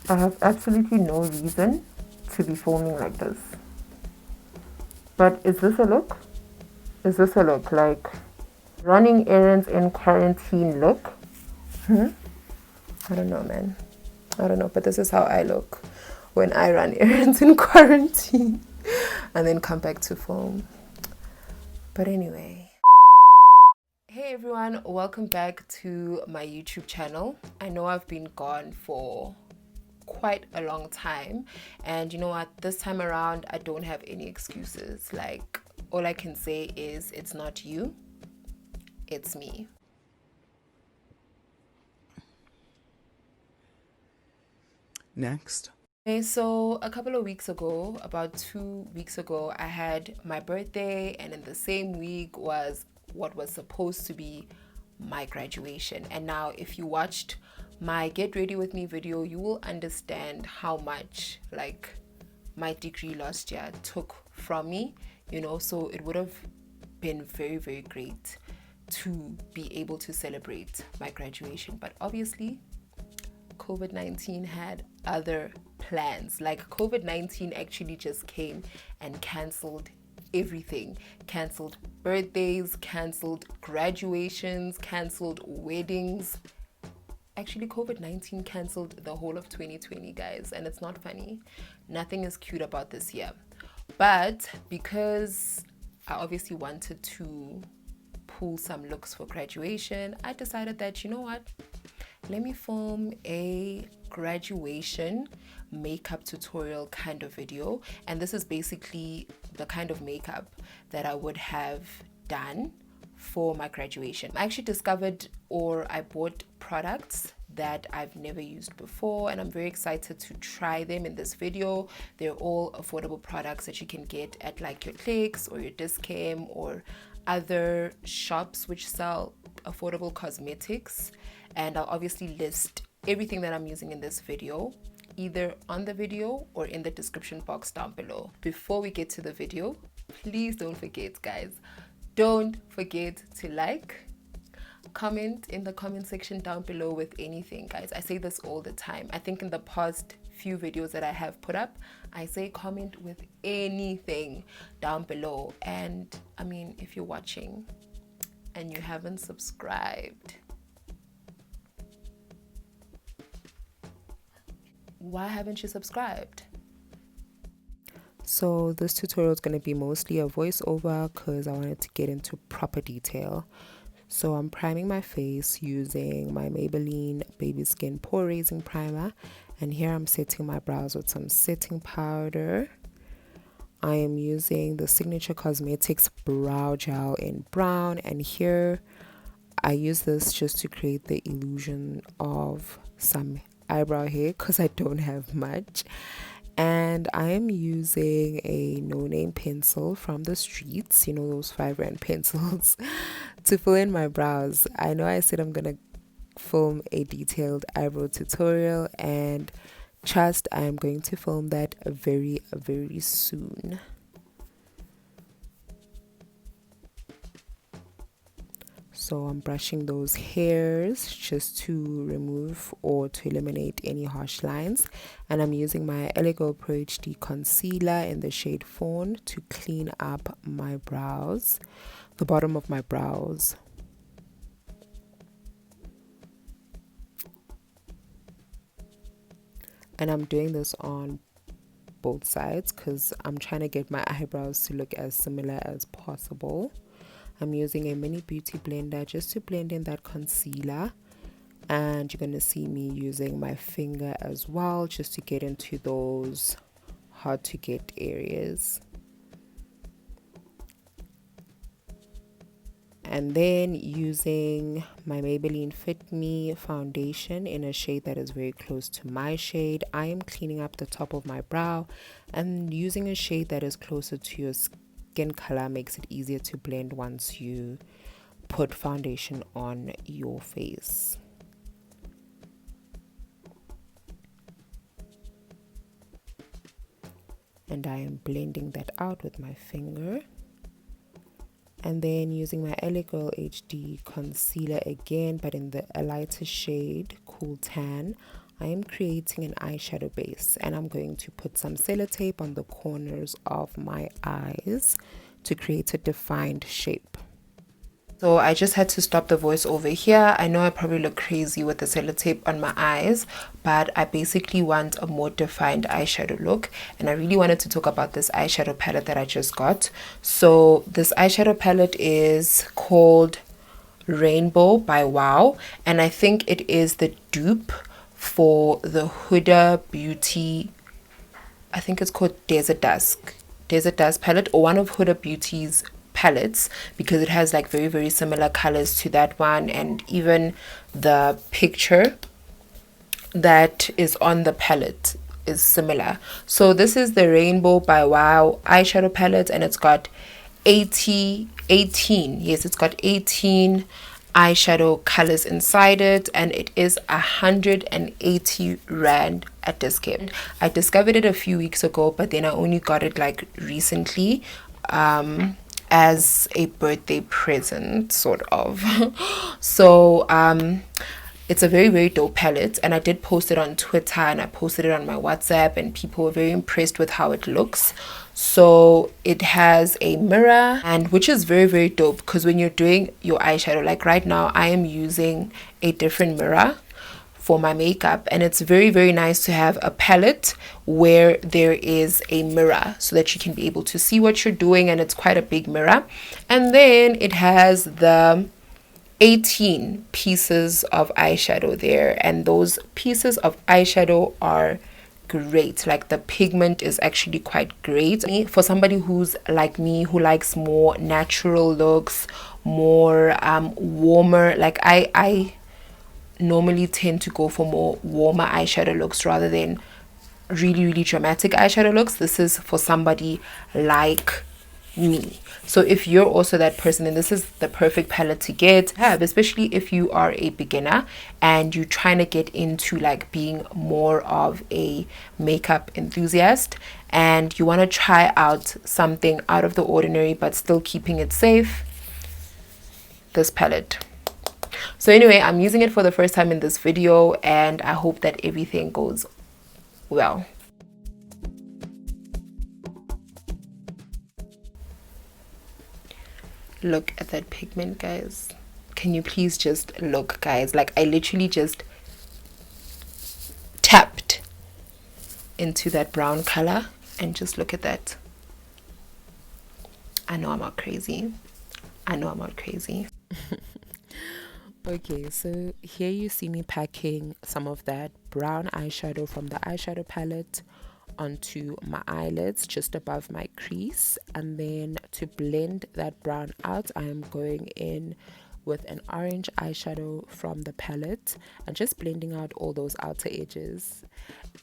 I have absolutely no reason to be filming like this. But is this a look? Is this a look? Like running errands in quarantine look? I don't know, man. I don't know, but this is how I look when I run errands in quarantine and then come back to film. But anyway. Hey everyone, welcome back to my YouTube channel. I know I've been gone for quite a long time, and you know what, this time around I don't have any excuses. Like, all I can say is it's not you, it's me. Next. Okay, so a couple of weeks ago, about 2 weeks ago, I had my birthday, and in the same week was what was supposed to be my graduation. And now if you watched my get ready with me video, you will understand how much like my degree last year took from me, you know. So it would have been very, very great to be able to celebrate my graduation, but obviously COVID-19 had other plans. Like, COVID-19 actually just came and cancelled everything. Cancelled birthdays, cancelled graduations, cancelled weddings. Actually, COVID-19 cancelled the whole of 2020, guys, and it's not funny. Nothing is cute about this year. But because I obviously wanted to pull some looks for graduation, I decided that, you know what, let me film a graduation makeup tutorial kind of video. And this is basically the kind of makeup that I would have done for my graduation. I actually discovered, or I bought products that I've never used before, and I'm very excited to try them in this video. They're all affordable products that you can get at like your Clicks or your Dischem or other shops which sell affordable cosmetics. And I'll obviously list everything that I'm using in this video either on the video or in the description box down below. Before we get to the video, please don't forget, guys, don't forget to like, comment in the comment section down below with anything, guys. I say this all the time. I think in the past few videos that I have put up, I say comment with anything down below. And I mean, if you're watching and you haven't subscribed, why haven't you subscribed? So this tutorial is going to be mostly a voiceover because I wanted to get into proper detail. So I'm priming my face using my Maybelline Babyskin pore raising primer, and here I'm setting my brows with some setting powder. I am using the Signature Cosmetics brow gel in brown, and here I use this just to create the illusion of some eyebrow hair because I don't have much. And I am using a no-name pencil from the streets, you know, those 5 rand pencils, to fill in my brows. I know I said I'm gonna film a detailed eyebrow tutorial, and trust, I am going to film that very, very soon. So I'm brushing those hairs just to remove or to eliminate any harsh lines. And I'm using my Eligo Pro HD concealer in the shade Fawn to clean up my brows, the bottom of my brows. And I'm doing this on both sides because I'm trying to get my eyebrows to look as similar as possible. I'm using a mini beauty blender just to blend in that concealer, and you're going to see me using my finger as well just to get into those hard to get areas. And then using my Maybelline Fit Me foundation in a shade that is very close to my shade, I am cleaning up the top of my brow, and using a shade that is closer to your skin color makes it easier to blend once you put foundation on your face. And I am blending that out with my finger. And then using my LA Girl HD concealer again, but in a lighter shade, Cool Tan, I am creating an eyeshadow base, and I'm going to put some sellotape on the corners of my eyes to create a defined shape. So I just had to stop the voice over here. I know I probably look crazy with the sellotape on my eyes, but I basically want a more defined eyeshadow look, and I really wanted to talk about this eyeshadow palette that I just got. So this eyeshadow palette is called Rainbow by WOW, and I think it is the dupe for the Huda Beauty, I think it's called Desert Dusk palette, or one of Huda Beauty's palettes, because it has like very, very similar colors to that one, and even the picture that is on the palette is similar. So this is the Rainbow by WOW eyeshadow palette, and it's got 18 eyeshadow colors inside it, and it is 180 rand at Dischem. I discovered it a few weeks ago, but then I only got it like recently as a birthday present, sort of. So it's a very, very dope palette, and I did post it on Twitter and I posted it on my WhatsApp, and people were very impressed with how it looks. So it has a mirror, and which is very, very dope, because when you're doing your eyeshadow, like right now I am using a different mirror for my makeup, and it's very, very nice to have a palette where there is a mirror so that you can be able to see what you're doing, and it's quite a big mirror. And then it has the 18 pieces of eyeshadow there, and those pieces of eyeshadow are great. Like the pigment is actually quite great for somebody who's like me, who likes more natural looks, more warmer. Like I normally tend to go for more warmer eyeshadow looks rather than really, really dramatic eyeshadow looks. This is for somebody like me. So if you're also that person, then this is the perfect palette to have, especially if you are a beginner and you're trying to get into like being more of a makeup enthusiast, and you want to try out something out of the ordinary but still keeping it safe. This palette. So anyway, I'm using it for the first time in this video, and I hope that everything goes well. Look at that pigment, guys. Can you please just look, guys? Like I literally just tapped into that brown color, and just look at that. I know I'm not crazy. Okay, so here you see me packing some of that brown eyeshadow from the eyeshadow palette onto my eyelids just above my crease, and then to blend that brown out, I am going in with an orange eyeshadow from the palette and just blending out all those outer edges.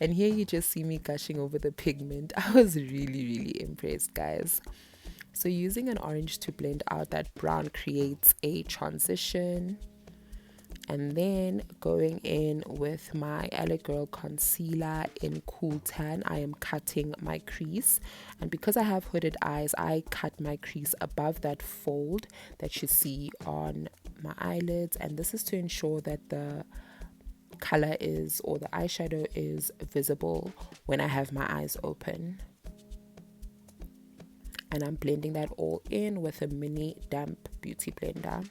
And here you just see me gushing over the pigment. I was really, really impressed, guys. So using an orange to blend out that brown creates a transition. And then going in with my LA Girl concealer in Cool Tan, I am cutting my crease. And because I have hooded eyes, I cut my crease above that fold that you see on my eyelids. And this is to ensure that the color is, or the eyeshadow is visible when I have my eyes open. And I'm blending that all in with a mini damp beauty blender.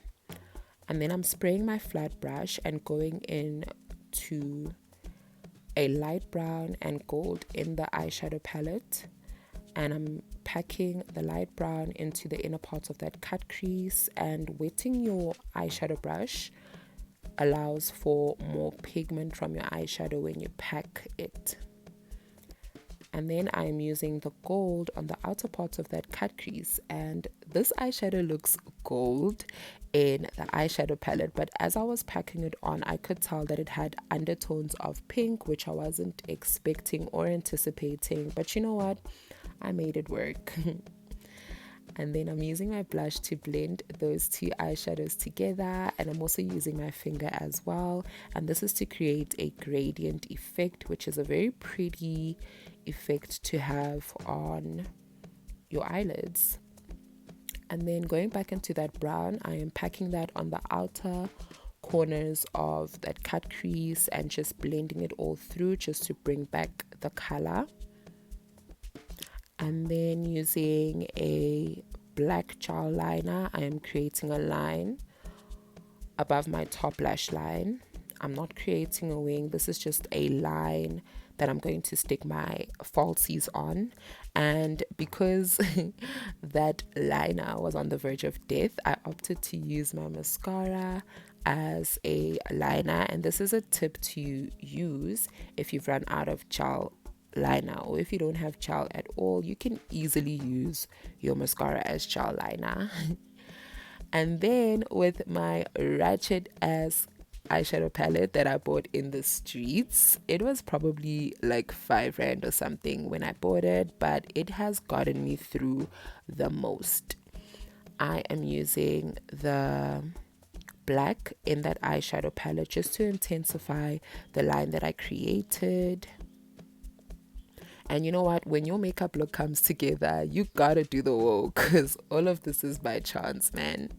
And then I'm spraying my flat brush and going in to a light brown and gold in the eyeshadow palette. And I'm packing the light brown into the inner part of that cut crease, and wetting your eyeshadow brush allows for more pigment from your eyeshadow when you pack it. And then I'm using the gold on the outer part of that cut crease, and this eyeshadow looks gold in the eyeshadow palette, but as I was packing it on, I could tell that it had undertones of pink, which I wasn't expecting or anticipating, but you know what, I made it work. And then I'm using my blush to blend those two eyeshadows together, and I'm also using my finger as well, and this is to create a gradient effect, which is a very pretty effect to have on your eyelids. And then going back into that brown, I am packing that on the outer corners of that cut crease and just blending it all through just to bring back the color. And then using a black gel liner, I am creating a line above my top lash line. I'm not creating a wing. This is just a line that I'm going to stick my falsies on. And because that liner was on the verge of death, I opted to use my mascara as a liner. And this is a tip to use if you've run out of gel liner, or if you don't have gel at all, you can easily use your mascara as gel liner. And then with my ratchet ass eyeshadow palette that I bought in the streets, it was probably like 5 rand or something when I bought it, but it has gotten me through the most. I am using the black in that eyeshadow palette just to intensify the line that I created. And you know what, when your makeup look comes together, you gotta do the work, because all of this is by chance, man.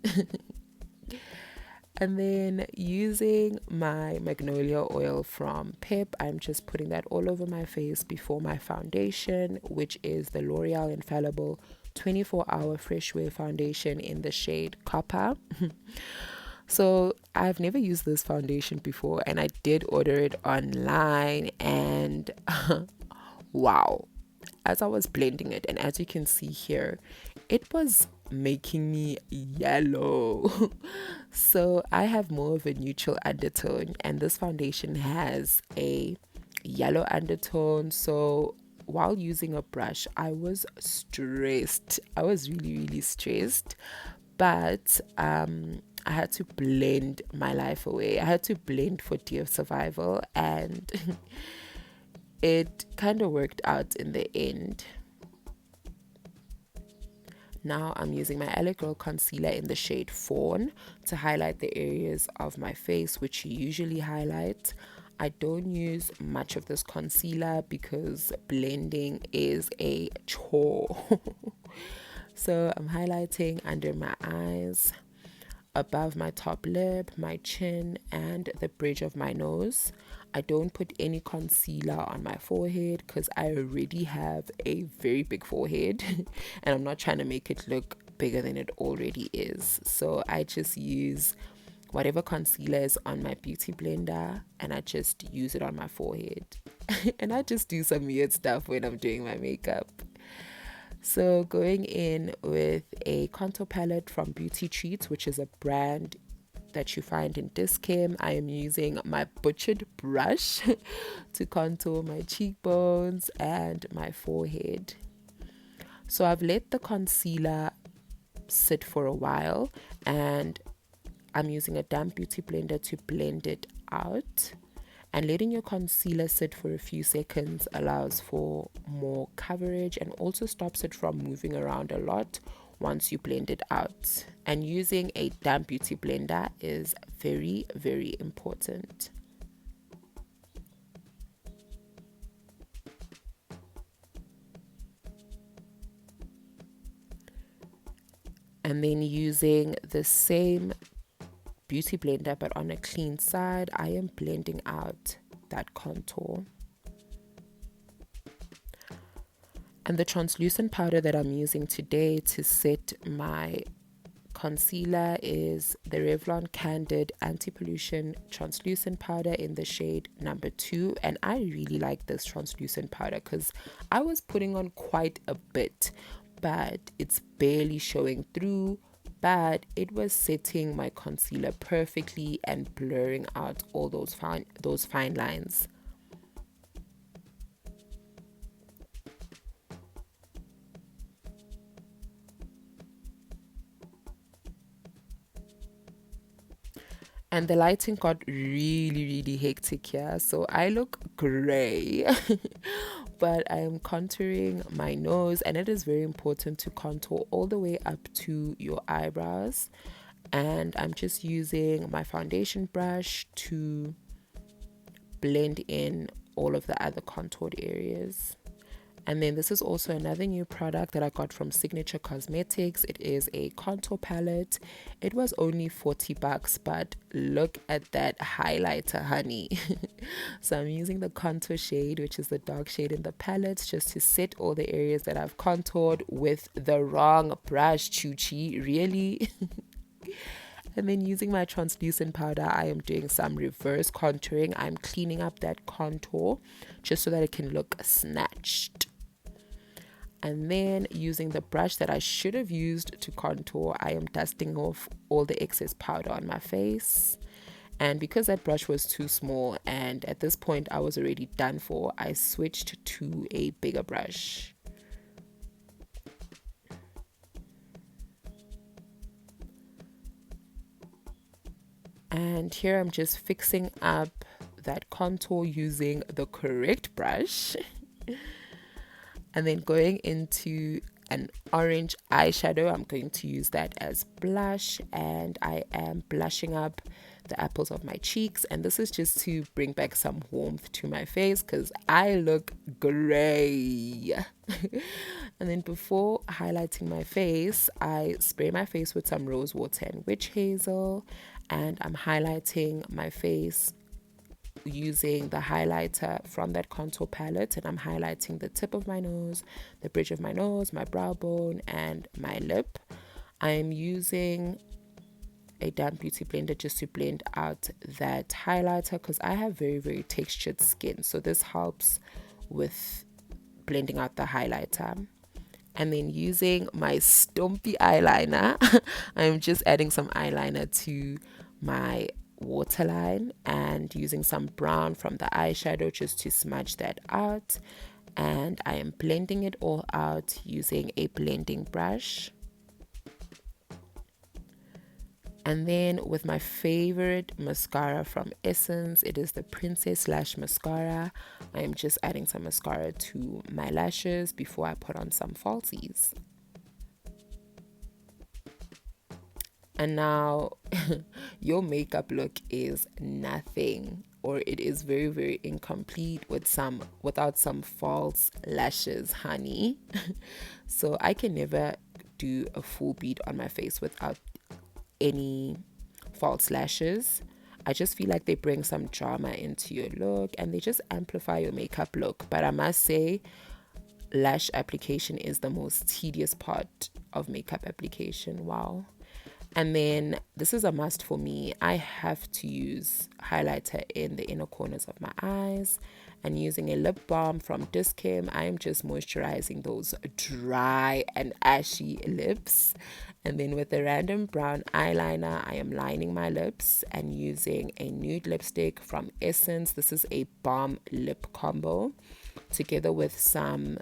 And then using my Magnolia oil from Pep, I'm just putting that all over my face before my foundation, which is the L'Oreal Infallible 24-hour fresh wear foundation in the shade Copper. So I've never used this foundation before, and I did order it online, and wow, as I was blending it, and as you can see here, it was making me yellow. So I have more of a neutral undertone, and this foundation has a yellow undertone. So while using a brush, I was stressed. I was really stressed, but I had to blend my life away. I had to blend for dear survival, and it kind of worked out in the end. Now I'm using my LA Girl concealer in the shade Fawn to highlight the areas of my face which you usually highlight. I don't use much of this concealer because blending is a chore. So I'm highlighting under my eyes, above my top lip, my chin, and the bridge of my nose. I don't put any concealer on my forehead because I already have a very big forehead and I'm not trying to make it look bigger than it already is. So I just use whatever concealer is on my beauty blender and I just use it on my forehead. And I just do some weird stuff when I'm doing my makeup. So going in with a contour palette from Beauty Treats, which is a brand that you find in Dischem. I am using my butchered brush to contour my cheekbones and my forehead. So I've let the concealer sit for a while, and I'm using a damp beauty blender to blend it out. And letting your concealer sit for a few seconds allows for more coverage and also stops it from moving around a lot once you blend it out. And using a damp beauty blender is very important. And then using the same beauty blender but on a clean side, I am blending out that contour. And the translucent powder that I'm using today to set my concealer is the Revlon Candid Antipollution translucent powder in the shade number 2. And I really like this translucent powder because I was putting on quite a bit, but it's barely showing through. But it was setting my concealer perfectly and blurring out all those fine lines. And the lighting got really hectic here, so I look gray. But I am contouring my nose, and it is very important to contour all the way up to your eyebrows. And I'm just using my foundation brush to blend in all of the other contoured areas. And then this is also another new product that I got from Signature Cosmetics. It is a contour palette. It was only 40 bucks, but look at that highlighter, honey. So I'm using the contour shade, which is the dark shade in the palette, just to set all the areas that I've contoured with the wrong brush, Chuchi. Really? And then using my translucent powder, I am doing some reverse contouring. I'm cleaning up that contour just so that it can look snatched. And then using the brush that I should have used to contour, I am dusting off all the excess powder on my face. And because that brush was too small and at this point I was already done for, I switched to a bigger brush. And here I'm just fixing up that contour using the correct brush. And then going into an orange eyeshadow, I'm going to use that as blush, and I am blushing up the apples of my cheeks, and this is just to bring back some warmth to my face because I look gray. And then before highlighting my face, I spray my face with some rose water and witch hazel, and I'm highlighting my face using the highlighter from that contour palette, and I'm highlighting the tip of my nose, the bridge of my nose, my brow bone, and my lip. I'm using a damp beauty blender just to blend out that highlighter because I have very textured skin, so this helps with blending out the highlighter. And then using my stumpy eyeliner, I'm just adding some eyeliner to my waterline and using some brown from the eyeshadow just to smudge that out. And I am blending it all out using a blending brush. And then with my favorite mascara from Essence, it is the Princess Lash Mascara. I am just adding some mascara to my lashes before I put on some falsies. And now your makeup look is nothing, or it is very incomplete without some false lashes, honey. So I can never do a full bead on my face without any false lashes. I just feel like they bring some drama into your look and they just amplify your makeup look. But I must say, lash application is the most tedious part of makeup application. Wow. And then this is a must for me. I have to use highlighter in the inner corners of my eyes, and using a lip balm from Dischem, I am just moisturizing those dry and ashy lips. And then with a random brown eyeliner, I am lining my lips and using a nude lipstick from Essence. This is a balm lip combo together with some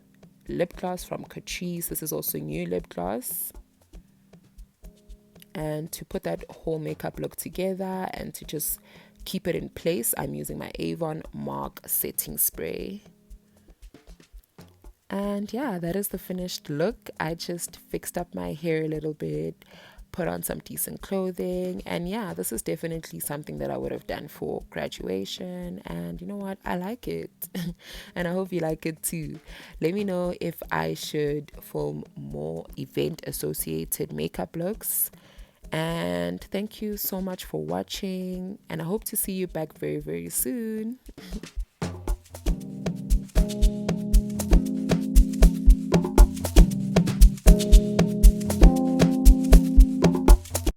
lip gloss from Catrice. This is also new lip gloss. And to put that whole makeup look together and to just keep it in place, I'm using my Avon Mark setting spray. And yeah, that is the finished look. I just fixed up my hair a little bit, put on some decent clothing, and yeah, this is definitely something that I would have done for graduation. And you know what, I like it. And I hope you like it too. Let me know if I should film more event associated makeup looks. And thank you so much for watching, and I hope to see you back very soon.